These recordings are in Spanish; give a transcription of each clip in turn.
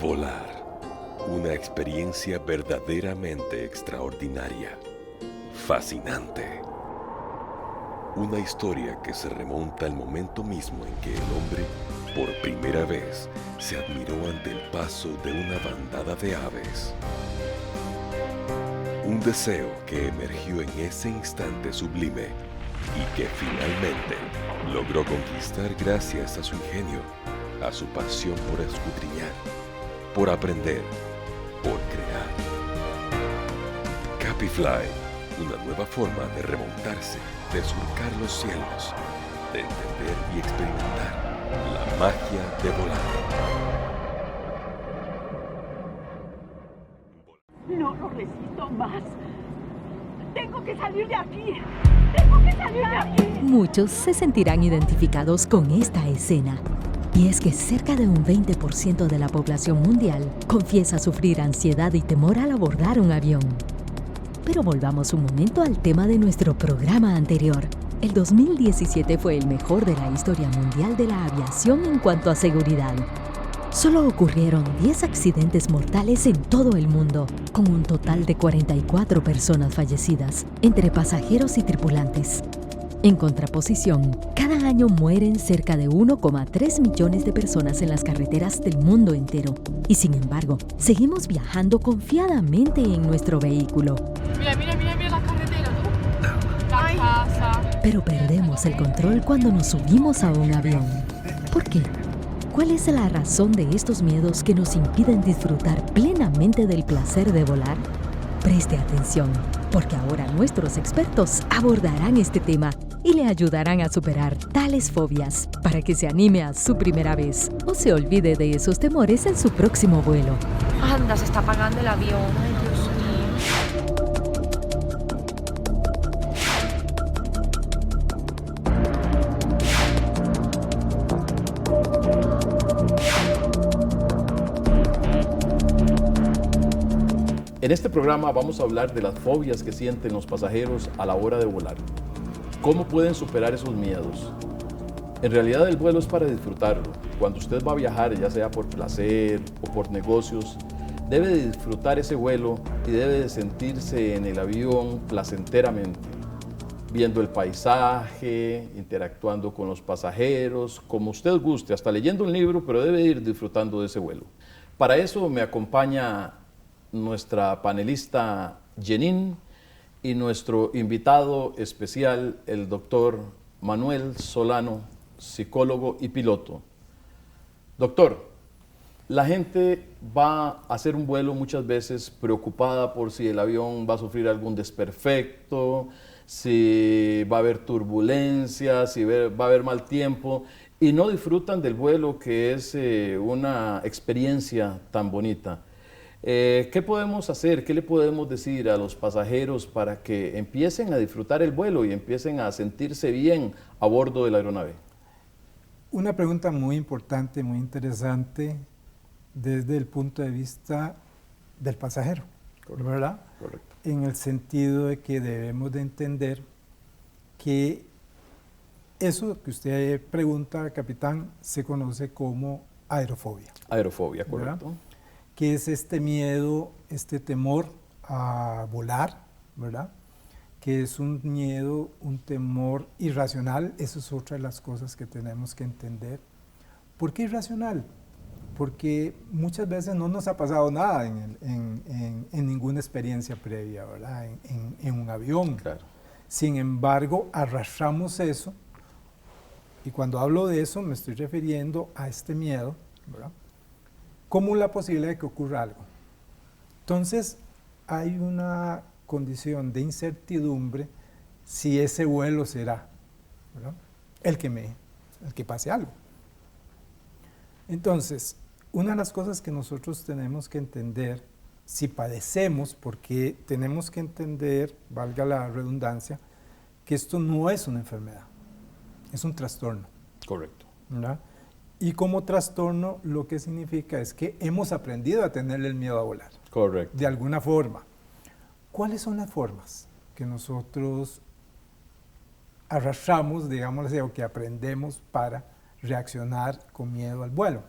Volar. Una experiencia verdaderamente extraordinaria. Fascinante. Una historia que se remonta al momento mismo en que el hombre, por primera vez, se admiró ante el paso de una bandada de aves. Un deseo que emergió en ese instante sublime y que finalmente logró conquistar gracias a su ingenio, a su pasión por escudriñar, por aprender, por crear. Capifly, una nueva forma de remontarse, de surcar los cielos, de entender y experimentar la magia de volar. No lo resisto más. Tengo que salir de aquí. Tengo que salir de aquí. Muchos se sentirán identificados con esta escena. Y es que cerca de un 20% de la población mundial confiesa sufrir ansiedad y temor al abordar un avión. Pero volvamos un momento al tema de nuestro programa anterior. El 2017 fue el mejor de la historia mundial de la aviación en cuanto a seguridad. Solo ocurrieron 10 accidentes mortales en todo el mundo, con un total de 44 personas fallecidas, entre pasajeros y tripulantes. En contraposición, cada año mueren cerca de 1,3 millones de personas en las carreteras del mundo entero. Y sin embargo, seguimos viajando confiadamente en nuestro vehículo. Mira la carretera, ¿no? La casa. Pero perdemos el control cuando nos subimos a un avión. ¿Por qué? ¿Cuál es la razón de estos miedos que nos impiden disfrutar plenamente del placer de volar? Preste atención, porque ahora nuestros expertos abordarán este tema y le ayudarán a superar tales fobias para que se anime a su primera vez o se olvide de esos temores en su próximo vuelo. Anda, se está apagando el avión. Ay, Dios mío. En este programa vamos a hablar de las fobias que sienten los pasajeros a la hora de volar. ¿Cómo pueden superar esos miedos? En realidad el vuelo es para disfrutarlo. Cuando usted va a viajar, ya sea por placer o por negocios, debe de disfrutar ese vuelo y debe de sentirse en el avión placenteramente, viendo el paisaje, interactuando con los pasajeros, como usted guste, hasta leyendo un libro, pero debe ir disfrutando de ese vuelo. Para eso me acompaña nuestra panelista Jenin y nuestro invitado especial, el doctor Manuel Solano, psicólogo y piloto. Doctor, la gente va a hacer un vuelo muchas veces preocupada por si el avión va a sufrir algún desperfecto, si va a haber turbulencia, si va a haber mal tiempo, y no disfrutan del vuelo, que es una experiencia tan bonita. ¿Qué podemos hacer? ¿Qué le podemos decir a los pasajeros para que empiecen a disfrutar el vuelo y empiecen a sentirse bien a bordo de la aeronave? Una pregunta muy importante, muy interesante desde el punto de vista del pasajero, ¿verdad? Correcto. En el sentido de que debemos de entender que eso que usted pregunta, capitán, se conoce como aerofobia. Aerofobia, correcto. ¿Verdad? Que es este miedo, este temor a volar, ¿verdad? Que es un miedo, un temor irracional. Eso es otra de las cosas que tenemos que entender. ¿Por qué irracional? Porque muchas veces no nos ha pasado nada en ninguna experiencia previa, ¿verdad? En un avión. Claro. Sin embargo, arrastramos eso, y cuando hablo de eso me estoy refiriendo a este miedo, ¿verdad? Como la posibilidad de que ocurra algo. Entonces, hay una condición de incertidumbre si ese vuelo será, ¿verdad? el que pase algo. Entonces, una de las cosas que nosotros tenemos que entender, si padecemos, porque tenemos que entender, valga la redundancia, que esto no es una enfermedad, es un trastorno. Correcto. ¿Verdad? Y como trastorno lo que significa es que hemos aprendido a tenerle el miedo a volar. Correcto. De alguna forma. ¿Cuáles son las formas que nosotros arrastramos, digamos así, o que aprendemos para reaccionar con miedo al vuelo?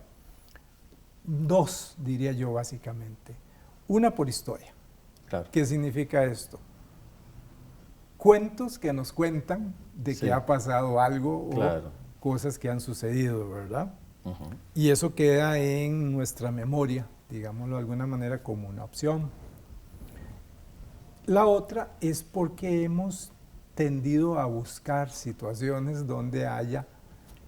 dos, diría yo básicamente. Una por historia. Claro. ¿Qué significa esto? Cuentos que nos cuentan de Sí. que ha pasado algo Claro. o cosas que han sucedido, ¿verdad? Ujú. Y eso queda en nuestra memoria, digámoslo de alguna manera, como una opción. La otra es porque hemos tendido a buscar situaciones donde haya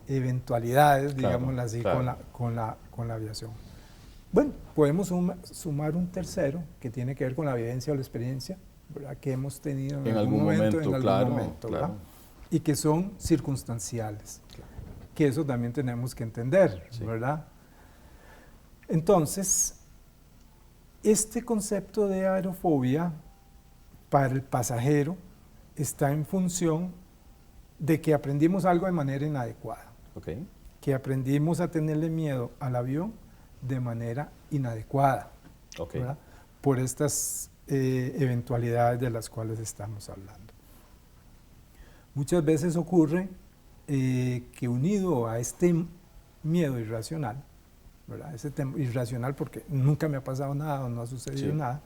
eventualidades, Claro, digámoslo así, claro. con la aviación. Bueno, podemos sumar un tercero que tiene que ver con la vivencia o la experiencia, ¿verdad?, que hemos tenido en algún momento, claro. ¿verdad? Y que son circunstanciales, que eso también tenemos que entender, Sí. ¿verdad? Entonces, este concepto de aerofobia para el pasajero está en función de que aprendimos algo de manera inadecuada, Ok. que aprendimos a tenerle miedo al avión de manera inadecuada, Ok. ¿verdad?, por estas eventualidades de las cuales estamos hablando. Muchas veces ocurre que unido a este miedo irracional, ¿verdad?, ese irracional porque nunca me ha pasado nada o no ha sucedido Sí. nada,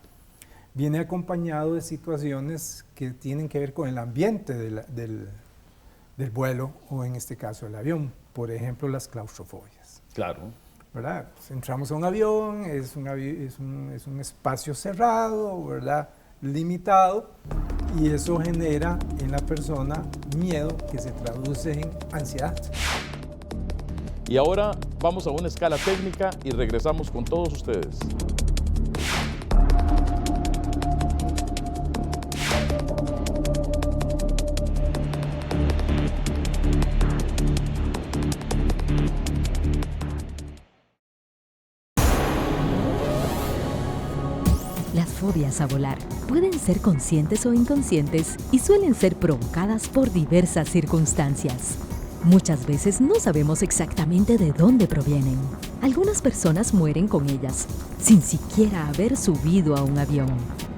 viene acompañado de situaciones que tienen que ver con el ambiente del vuelo o en este caso el avión, por ejemplo las claustrofobias, Claro. ¿verdad? Pues entramos a un avión, es un espacio cerrado, ¿verdad?, limitado, y eso genera en la persona miedo que se traduce en ansiedad. Y ahora vamos a una escala técnica y regresamos con todos ustedes. Las fobias a volar pueden ser conscientes o inconscientes y suelen ser provocadas por diversas circunstancias. Muchas veces no sabemos exactamente de dónde provienen. Algunas personas mueren con ellas, sin siquiera haber subido a un avión.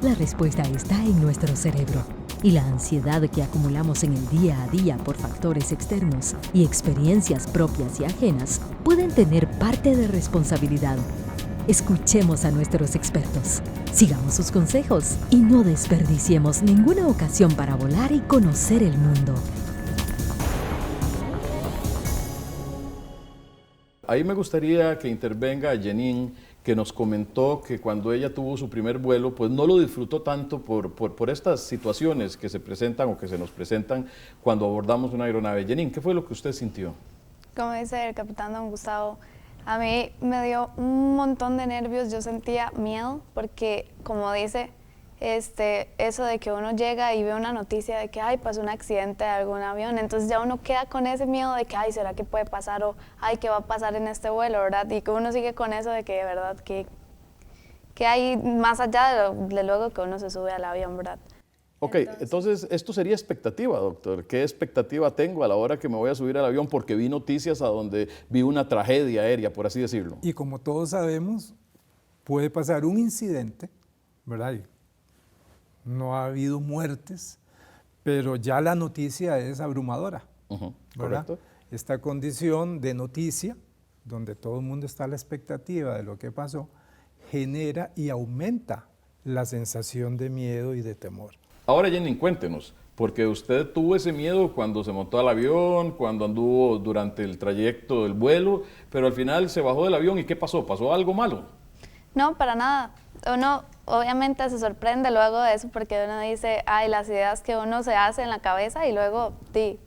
La respuesta está en nuestro cerebro. Y la ansiedad que acumulamos en el día a día por factores externos y experiencias propias y ajenas pueden tener parte de responsabilidad. Escuchemos a nuestros expertos, sigamos sus consejos y no desperdiciemos ninguna ocasión para volar y conocer el mundo. Ahí me gustaría que intervenga Janine, que nos comentó que cuando ella tuvo su primer vuelo, pues no lo disfrutó tanto por estas situaciones que se presentan o que se nos presentan cuando abordamos una aeronave. Janine, ¿qué fue lo que usted sintió? Como dice el capitán don Gustavo, a mí me dio un montón de nervios, yo sentía miedo porque, como dice, eso de que uno llega y ve una noticia de que, ay, pasó un accidente de algún avión, entonces ya uno queda con ese miedo de que, ay, ¿será que puede pasar? O, ay, ¿qué va a pasar en este vuelo, verdad? Y que uno sigue con eso de que, de verdad, que hay más allá de luego que uno se sube al avión, ¿verdad? Ok, entonces esto sería expectativa, doctor. ¿Qué expectativa tengo a la hora que me voy a subir al avión? Porque vi noticias a donde vi una tragedia aérea, por así decirlo. Y como todos sabemos, puede pasar un incidente, ¿verdad? Y no ha habido muertes, pero ya la noticia es abrumadora, Ujú, ¿verdad? correcto. Esta condición de noticia, donde todo el mundo está a la expectativa de lo que pasó, genera y aumenta la sensación de miedo y de temor. Ahora, Janine, cuéntenos, porque usted tuvo ese miedo cuando se montó al avión, cuando anduvo durante el trayecto del vuelo, pero al final se bajó del avión y ¿qué pasó? ¿Pasó algo malo? No, para nada. Uno obviamente se sorprende luego de eso porque uno dice, ay, las ideas que uno se hace en la cabeza y luego, sí,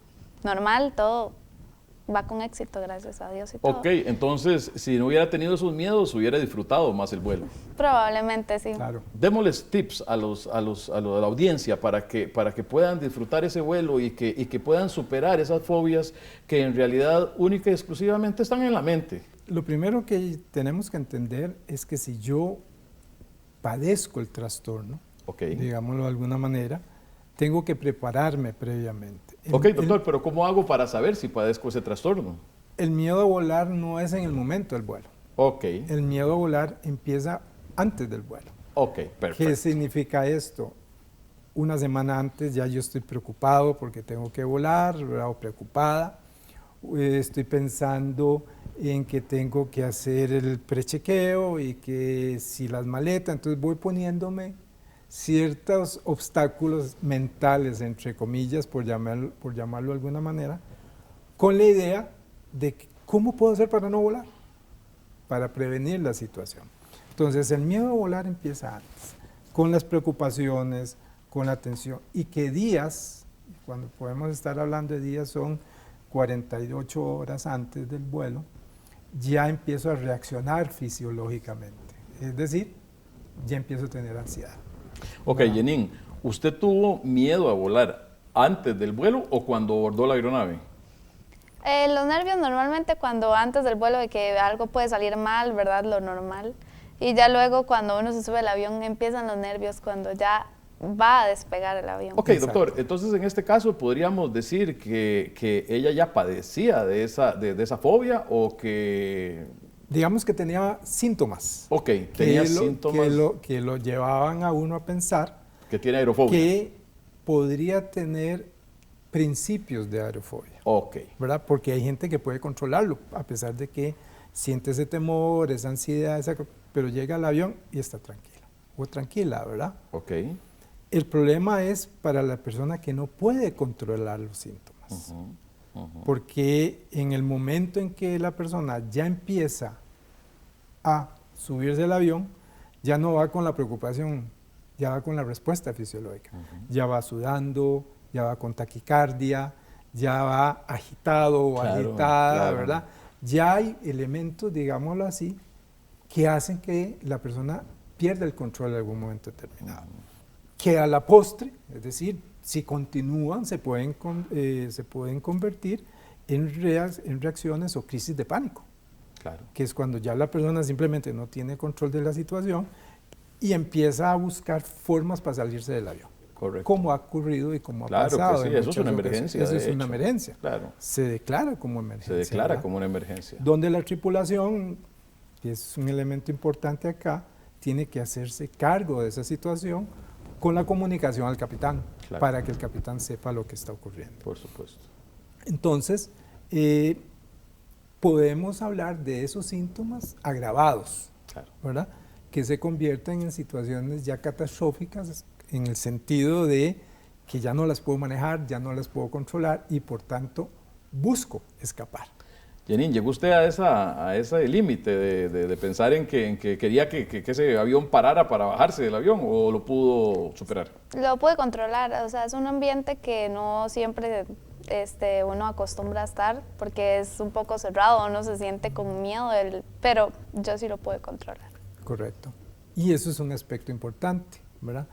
normal, todo va con éxito, gracias a Dios y todo. Ok, entonces, si no hubiera tenido esos miedos, hubiera disfrutado más el vuelo. Probablemente sí. Claro. Démosles tips a la audiencia para que puedan disfrutar ese vuelo y que puedan superar esas fobias que en realidad única y exclusivamente están en la mente. Lo primero que tenemos que entender es que si yo padezco el trastorno, Ok. digámoslo de alguna manera, tengo que prepararme previamente. Ok, doctor, pero ¿cómo hago para saber si padezco ese trastorno? El miedo a volar no es en el momento del vuelo. Ok, El miedo a volar empieza antes del vuelo. ok, ¿Qué perfecto. significa esto? Una semana antes ya yo estoy preocupado porque tengo que volar, ¿verdad? O preocupada. Estoy pensando en que tengo que hacer el prechequeo y que si las maletas, entonces voy poniéndome ciertos obstáculos mentales, entre comillas, por llamarlo de alguna manera, con la idea de cómo puedo hacer para no volar, para prevenir la situación. Entonces el miedo a volar empieza antes, con las preocupaciones, con la tensión, y que días, cuando podemos estar hablando de días, son 48 horas antes del vuelo, ya empiezo a reaccionar fisiológicamente, es decir, ya empiezo a tener ansiedad. Ok, Jenin, ¿usted tuvo miedo a volar antes del vuelo o cuando abordó la aeronave? Los nervios normalmente cuando antes del vuelo de que algo puede salir mal, ¿verdad? Lo normal. Y ya luego cuando uno se sube al avión empiezan los nervios cuando ya va a despegar el avión. Ok, doctor, entonces en este caso podríamos decir que ella ya padecía de esa fobia o que... Digamos que tenía síntomas. Ok, tenía síntomas. Que lo llevaban a uno a pensar que tiene aerofobia. Que podría tener principios de aerofobia. Ok. ¿Verdad? Porque hay gente que puede controlarlo, a pesar de que siente ese temor, esa ansiedad, pero llega al avión y está tranquilo o tranquila, ¿verdad? Ok. El problema es para la persona que no puede controlar los síntomas. Porque en el momento en que la persona ya empieza a subirse al avión, ya no va con la preocupación, ya va con la respuesta fisiológica. Ya va sudando, ya va con taquicardia, ya va agitado o agitada, ¿verdad? Ya hay elementos, digámoslo así, que hacen que la persona pierda el control en algún momento determinado. Que a la postre, es decir, si continúan, se pueden convertir en reacciones o crisis de pánico. Claro. Que es cuando ya la persona simplemente no tiene control de la situación y empieza a buscar formas para salirse del avión. Correcto. Como ha ocurrido y como ha claro pasado. Que sí, eso es una emergencia. Eso es una emergencia. Claro. Se declara como emergencia. Se declara ¿verdad? como una emergencia. Donde la tripulación, que es un elemento importante acá, tiene que hacerse cargo de esa situación con la comunicación al capitán, claro, para que el capitán sepa lo que está ocurriendo. Por supuesto. Entonces, podemos hablar de esos síntomas agravados, claro, ¿verdad? Que se convierten en situaciones ya catastróficas en el sentido de que ya no las puedo manejar, ya no las puedo controlar y por tanto busco escapar. Jenin, ¿llegó usted a ese límite de pensar en que quería que ese avión parara para bajarse del avión o lo pudo superar? Lo pude controlar, o sea, es un ambiente que no siempre uno acostumbra a estar porque es un poco cerrado, uno se siente con miedo, pero yo sí lo pude controlar. Correcto. Y eso es un aspecto importante, ¿verdad?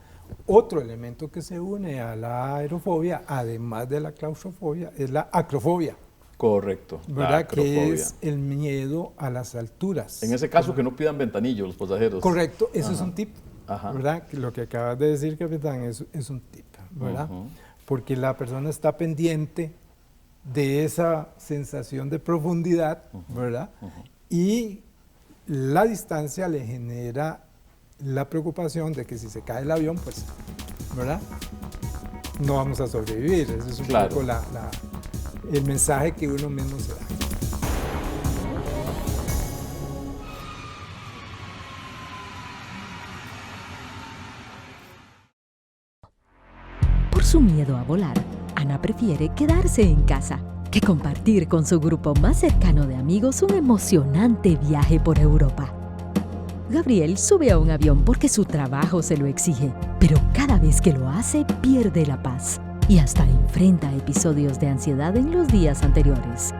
Otro elemento que se une a la aerofobia, además de la claustrofobia, es la acrofobia. Correcto. ¿Verdad? Que es el miedo a las alturas. En ese caso, que no pidan ventanillo los pasajeros. Correcto, eso es un tip, Ajá, ¿verdad? Lo que acabas de decir, capitán, es un tip, ¿verdad? Porque la persona está pendiente de esa sensación de profundidad, ¿verdad? Y la distancia le genera la preocupación de que si se cae el avión, pues, ¿verdad? No vamos a sobrevivir. Ese es un poco el mensaje que uno mismo se da. Por su miedo a volar, Ana prefiere quedarse en casa que compartir con su grupo más cercano de amigos un emocionante viaje por Europa. Gabriel sube a un avión porque su trabajo se lo exige, pero cada vez que lo hace pierde la paz y hasta enfrenta episodios de ansiedad en los días anteriores.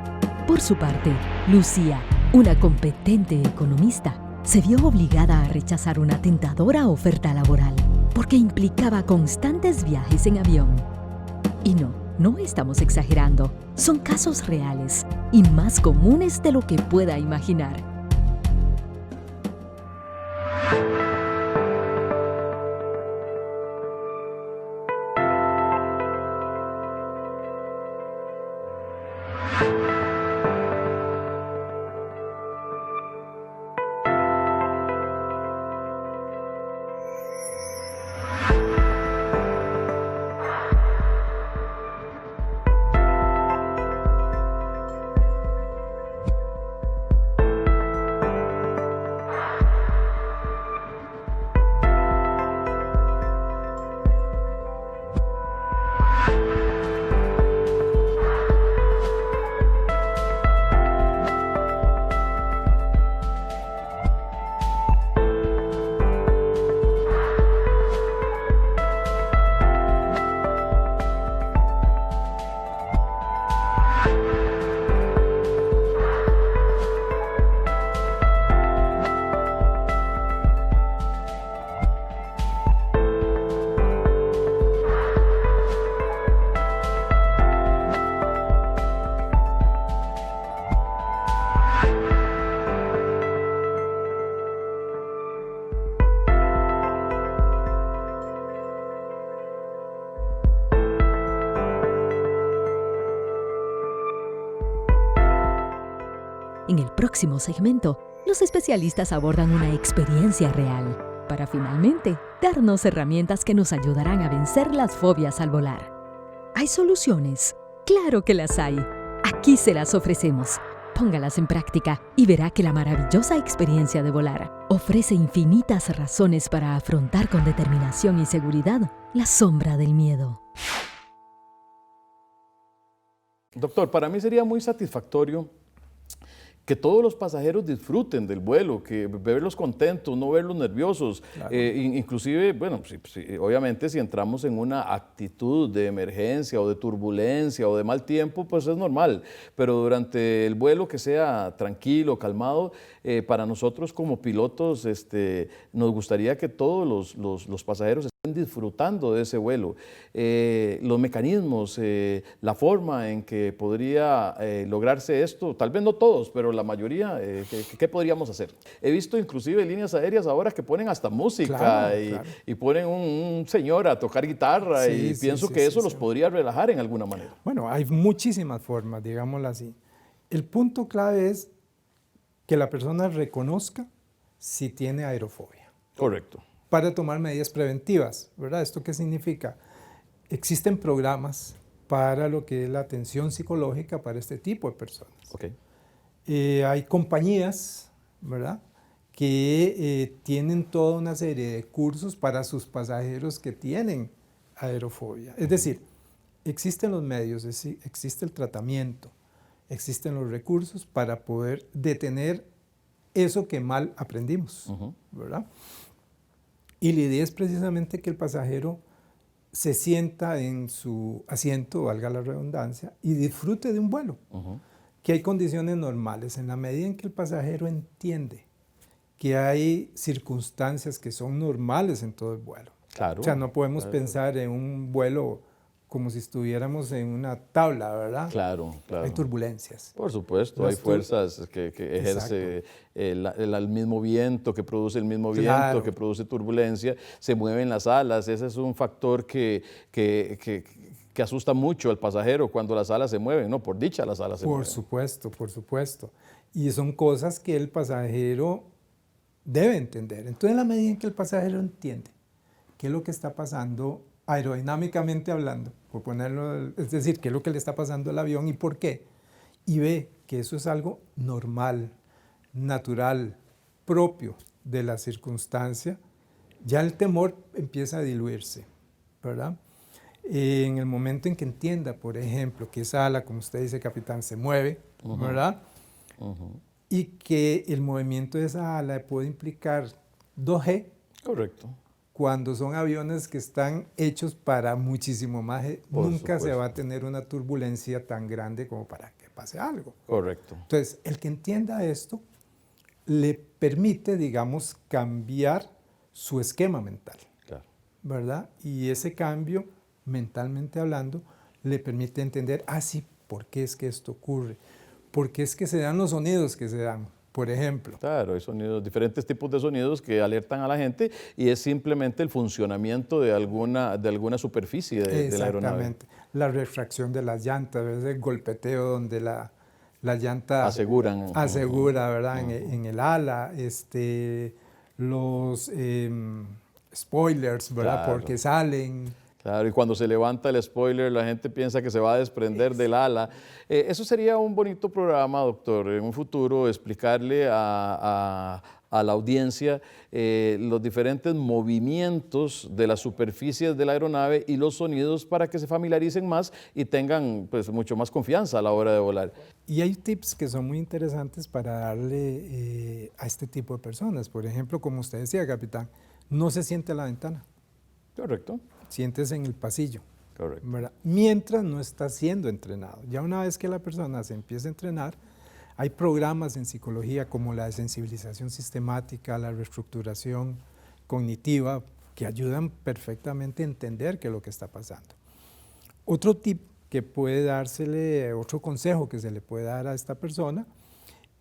Por su parte, Lucía, una competente economista, se vio obligada a rechazar una tentadora oferta laboral porque implicaba constantes viajes en avión. Y no estamos exagerando, son casos reales y más comunes de lo que pueda imaginar. En el próximo segmento, los especialistas abordan una experiencia real para finalmente darnos herramientas que nos ayudarán a vencer las fobias al volar. ¿Hay soluciones? ¡Claro que las hay! Aquí se las ofrecemos. Póngalas en práctica y verá que la maravillosa experiencia de volar ofrece infinitas razones para afrontar con determinación y seguridad la sombra del miedo. Doctor, para mí sería muy satisfactorio que todos los pasajeros disfruten del vuelo, que verlos contentos, no verlos nerviosos. Claro. Inclusive, bueno, obviamente si entramos en una actitud de emergencia o de turbulencia o de mal tiempo, pues es normal. Pero durante el vuelo que sea tranquilo, calmado, para nosotros como pilotos nos gustaría que todos los pasajeros estén disfrutando de ese vuelo. Los mecanismos, la forma en que podría lograrse esto, tal vez no todos, pero la mayoría, ¿qué podríamos hacer? He visto inclusive líneas aéreas ahora que ponen hasta música, Claro. y ponen un señor a tocar guitarra, Sí, y sí, pienso sí, que sí, eso sí. los podría relajar en alguna manera. Bueno, hay muchísimas formas, digámoslo así. El punto clave es que la persona reconozca si tiene aerofobia, Correcto. para tomar medidas preventivas, ¿verdad? ¿Esto qué significa? Existen programas para lo que es la atención psicológica para este tipo de personas. Ok. Hay compañías, ¿verdad?, que tienen toda una serie de cursos para sus pasajeros que tienen aerofobia. Es decir, existen los medios, existe el tratamiento, existen los recursos para poder detener eso que mal aprendimos, ¿verdad? Y la idea es precisamente que el pasajero se sienta en su asiento, valga la redundancia, y disfrute de un vuelo. Que hay condiciones normales. En la medida en que el pasajero entiende que hay circunstancias que son normales en todo el vuelo. Claro. O sea, no podemos Claro. pensar en un vuelo como si estuviéramos en una tabla, ¿verdad? Claro, claro. Hay turbulencias. Por supuesto, hay fuerzas que ejerce el mismo viento, que produce el mismo viento, Claro. que produce turbulencia, se mueven las alas. Ese es un factor que asusta mucho al pasajero cuando las alas se mueven, ¿no? Por dicha las alas se mueven. Por supuesto. Y son cosas que el pasajero debe entender. Entonces, en la medida en que el pasajero entiende qué es lo que está pasando aerodinámicamente hablando, por ponerlo, es decir, qué es lo que le está pasando al avión y por qué, y ve que eso es algo normal, natural, propio de la circunstancia, ya el temor empieza a diluirse, ¿verdad? En el momento en que entienda, por ejemplo, que esa ala, como usted dice, capitán, se mueve, ¿verdad? Y que el movimiento de esa ala puede implicar 2G. Correcto. Cuando son aviones que están hechos para muchísimo más, nunca se va a tener una turbulencia tan grande como para que pase algo. Correcto. Entonces, el que entienda esto le permite, digamos, cambiar su esquema mental, Claro. ¿verdad? Y ese cambio, mentalmente hablando, le permite entender, sí, ¿por qué es que esto ocurre? ¿Por qué es que se dan los sonidos que se dan? Por ejemplo. Claro, hay sonidos, diferentes tipos de sonidos que alertan a la gente y es simplemente el funcionamiento de alguna superficie de la aeronave. Exactamente. La refracción de las llantas, ¿verdad? El golpeteo donde la llanta asegura, ¿verdad? En el ala, los spoilers, ¿verdad? Claro. Porque salen. Claro, y cuando se levanta el spoiler, la gente piensa que se va a desprender del ala. Eso sería un bonito programa, doctor, en un futuro explicarle a la audiencia los diferentes movimientos de las superficies de la aeronave y los sonidos para que se familiaricen más y tengan pues, mucho más confianza a la hora de volar. Y hay tips que son muy interesantes para darle a este tipo de personas. Por ejemplo, como usted decía, capitán, no se siente a la ventana. Correcto. Siéntese en el pasillo. Correcto. ¿Verdad? Mientras no está siendo entrenado. Ya una vez que la persona se empieza a entrenar, hay programas en psicología como la sensibilización sistemática, la reestructuración cognitiva, que ayudan perfectamente a entender qué es lo que está pasando. Otro tip que puede dársele, otro consejo que se le puede dar a esta persona,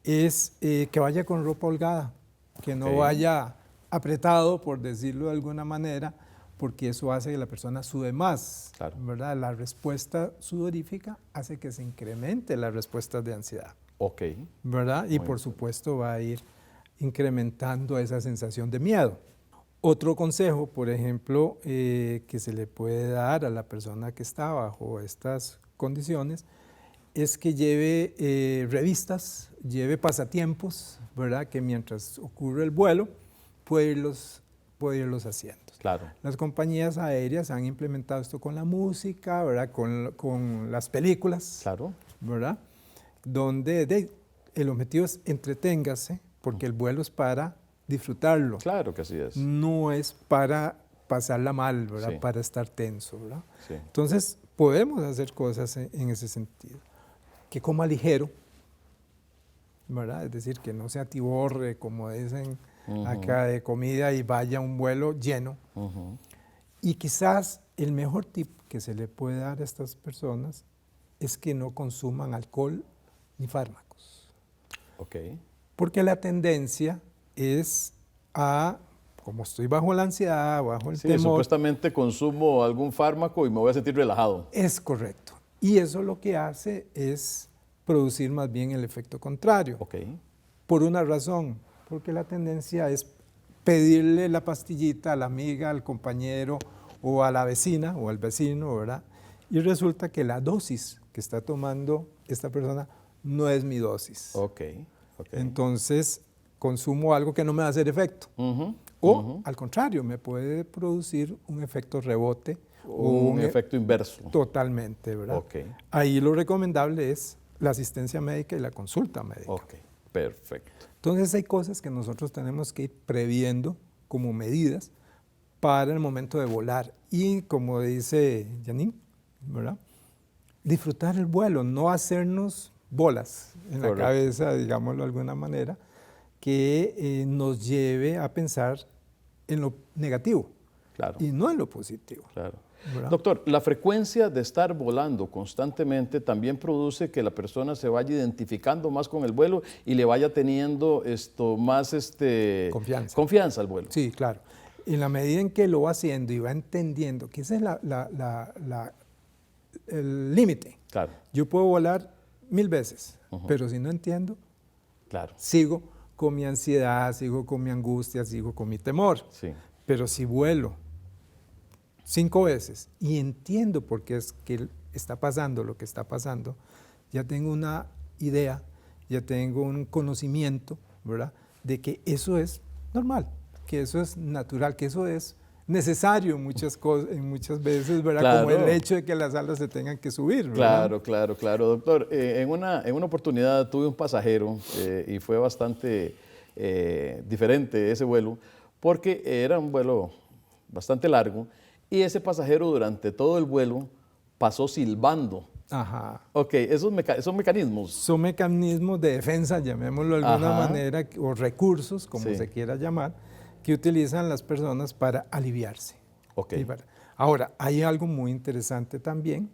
es que vaya con ropa holgada, que no vaya apretado, por decirlo de alguna manera, porque eso hace que la persona sude más, Claro. ¿verdad? La respuesta sudorífica hace que se incremente las respuestas de ansiedad. Ok. ¿verdad? Y Muy por supuesto va a ir incrementando esa sensación de miedo. Otro consejo, por ejemplo, que se le puede dar a la persona que está bajo estas condiciones, es que lleve revistas, lleve pasatiempos, ¿verdad? Que mientras ocurre el vuelo puede irlos haciendo. Claro. Las compañías aéreas han implementado esto con la música, ¿verdad? Con las películas, Claro. ¿verdad? Donde el objetivo es entreténgase, porque el vuelo es para disfrutarlo. Claro que así es. No es para pasarla mal, ¿verdad? Sí. Para estar tenso, ¿verdad? Sí. Entonces, podemos hacer cosas en ese sentido. Que coma ligero, ¿verdad? Es decir, que no se atiborre, como dicen acá, de comida y vaya a un vuelo lleno. Y quizás el mejor tip que se le puede dar a estas personas es que no consuman alcohol ni fármacos. Ok. Porque la tendencia es como estoy bajo la ansiedad, bajo el Sí, temor. supuestamente consumo algún fármaco y me voy a sentir relajado. Es correcto. Y eso lo que hace es producir más bien el efecto contrario. Ok. Por una razón, porque la tendencia es pedirle la pastillita a la amiga, al compañero o a la vecina o al vecino, ¿verdad? Y resulta que la dosis que está tomando esta persona no es mi dosis. Ok. Ok. Entonces, consumo algo que no me va a hacer efecto. O, al contrario, me puede producir un efecto rebote. O Un efecto inverso. Totalmente, ¿verdad? Ok. Ahí lo recomendable es la asistencia médica y la consulta médica. Ok, perfecto. Entonces hay cosas que nosotros tenemos que ir previendo como medidas para el momento de volar. Y como dice Janine, ¿verdad? Disfrutar el vuelo, no hacernos bolas en la cabeza, digámoslo de alguna manera, que nos lleve a pensar en lo negativo y no en lo positivo. Claro. ¿Verdad? Doctor, la frecuencia de estar volando constantemente también produce que la persona se vaya identificando más con el vuelo y le vaya teniendo más confianza al vuelo. Sí, claro. En la medida en que lo va haciendo y va entendiendo que ese es el límite. Claro. Yo puedo volar 1000 veces, pero si no entiendo, sigo con mi ansiedad, sigo con mi angustia, sigo con mi temor. Sí. Pero si vuelo 5 veces y entiendo por qué es que está pasando lo que está pasando, ya tengo una idea, ya tengo un conocimiento, ¿verdad? De que eso es normal, que eso es natural, que eso es necesario en muchas veces, ¿verdad? Claro. Como el hecho de que las alas se tengan que subir, ¿verdad? Claro. Doctor, en una oportunidad tuve un pasajero y fue bastante diferente ese vuelo, porque era un vuelo bastante largo y ese pasajero durante todo el vuelo pasó silbando. Ajá. Ok, esos mecanismos. Son mecanismos de defensa, llamémoslo de alguna manera, o recursos, como se quiera llamar, que utilizan las personas para aliviarse. Okay. Ahora, hay algo muy interesante también,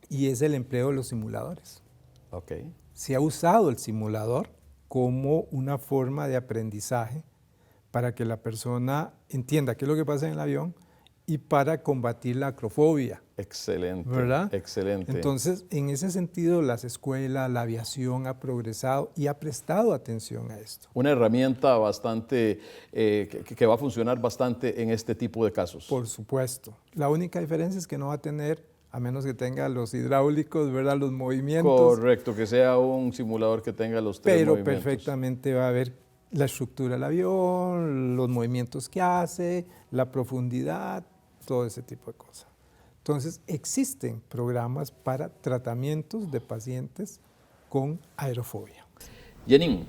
y es el empleo de los simuladores. Okay. Se ha usado el simulador como una forma de aprendizaje para que la persona entienda qué es lo que pasa en el avión y para combatir la acrofobia. Excelente, ¿verdad? Excelente. Entonces, en ese sentido, las escuelas, la aviación ha progresado y ha prestado atención a esto. Una herramienta bastante, que va a funcionar bastante en este tipo de casos. Por supuesto. La única diferencia es que no va a tener, a menos que tenga los hidráulicos, ¿verdad? Los movimientos. Correcto, que sea un simulador que tenga los 3 movimientos. Pero perfectamente va a haber la estructura del avión, los movimientos que hace, la profundidad, todo ese tipo de cosas. Entonces, existen programas para tratamientos de pacientes con aerofobia. Janine,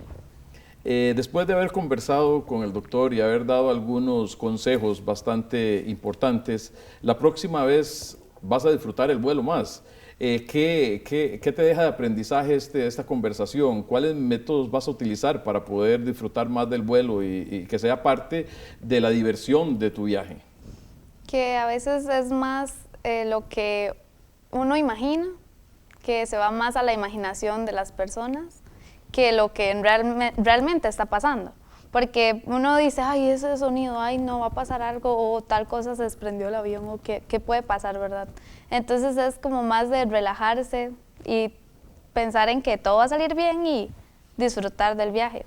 después de haber conversado con el doctor y haber dado algunos consejos bastante importantes, la próxima vez vas a disfrutar el vuelo más. ¿Qué te deja de aprendizaje esta conversación? ¿Cuáles métodos vas a utilizar para poder disfrutar más del vuelo y que sea parte de la diversión de tu viaje? Que a veces es más lo que uno imagina, que se va más a la imaginación de las personas que lo que realmente está pasando. Porque uno dice, ay, ese sonido, ay, no, va a pasar algo, o tal cosa se desprendió el avión, o qué puede pasar, ¿verdad? Entonces es como más de relajarse y pensar en que todo va a salir bien y disfrutar del viaje.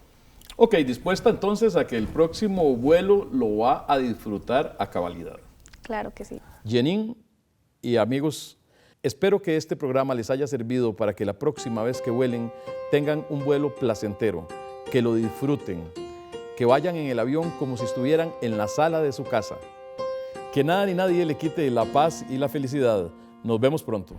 Ok, dispuesta entonces a que el próximo vuelo lo va a disfrutar a cabalidad. Claro que sí. Janine y amigos, espero que este programa les haya servido para que la próxima vez que vuelen tengan un vuelo placentero, que lo disfruten, que vayan en el avión como si estuvieran en la sala de su casa. Que nada ni nadie le quite la paz y la felicidad. Nos vemos pronto.